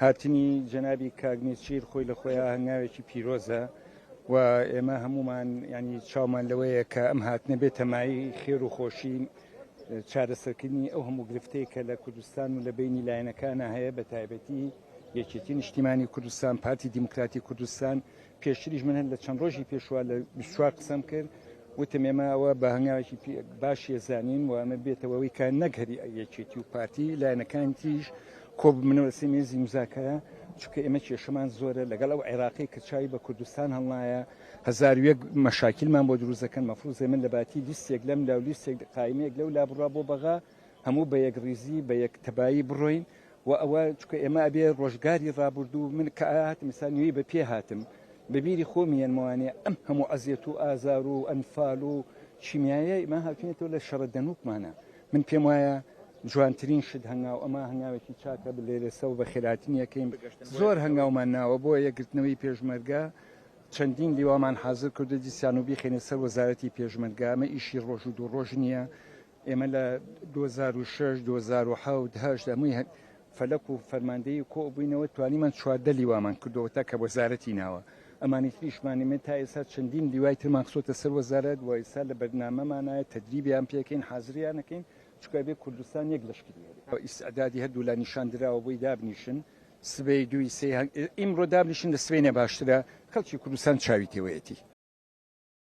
هاتنی جەنابی کاگنێچیر خۆی لە خۆیان هەنگاوێکی پیرۆزە و ئێمە هەمومان ینی چاومان لەوەیە کە ئەم هاتنە بێتە مای خێر و خۆشی چارەسەرکردنی ئەو هەموو گرفتەی کە لە کوردستان و لە بینی لایەنەکانە هەیە بە تایبەتی یەکێتی نیشتیمانی کوردستان پارتی دیموکراتی کوردستان پێشتریش من هەر لە چەند ڕۆژی پێشوە لە 24 قسەم کرد وتم ئێمە ئەوە بە هەنگاوێکی باش ێزانین و ئەمە بێتەوەی کە نەگەری یەکێتی و پارتی لایەنەکان تیش کۆ بمنەوە سێ مێزی مزاکەرە چونکە ئێمە کێشەمان زۆرە لەگەڵ ئەو عێراقی کە چاوی بە کوردستان هەڵنایە 1001 مەشاکیلمان بۆ دروستەکەن مەفروض من لە باتی لیستێک لەم لا و لیستێک قایمەیەک لەو لا بڕا بۆ بەغا هەموو بە یەک ڕیزی بە یەک تەبایی بڕۆین و ئەوە چونکە ئێمە ئەبێ ڕۆژگاری ڕابردوو من کە هاتم ئێستا نوێی بە پێ هاتم بەبیری خۆمیێنمەوانێ ئەم هەموو ئەزیەت و ئازار و ئەنفال و چیمیایە ئێمە هاتوێتەوە لە شەڕە دەنووکمانە من پێم وایە جوانترین شت هەنگاو ئەمە هەنگاوێکی چاکە لێرەسە و بە خێراتین یەکەین زۆر هەنگاومان ناوە بۆ یەکگرتنەوەی پێشمەرگە چەندین لیوامان حاضر کردو دیسان و بیخێنێ سەر وەزارەتی پێشمەرگە ئەمە ئیشی ڕۆژ و دوو ڕۆژ نییە ئێمە لە 2006 2010 هەمووی فەلەک و فەرماندەی کۆ بووینەوە توانیمان چواردە لیوامان کردەوە تا کە وەزارەتی ناوە ئەمانی تریشمانیمە تا ئێستا چەندین لیوای ترمان خسۆتە سەر وەزارەت و ئێستا لە بەرنامەمانایە تەدریبیان پێکەین حازریانەکەین چکە بێ کوردستان یەک لەشکری ئیسعدادی هەردوو لا نیشاندراوە بۆی دابنیشن سبەی دوی سێ ئیمڕۆ دابنیشن لە سبەینە باشترە خەڵکی کوردستان چاوی تێوەیەتی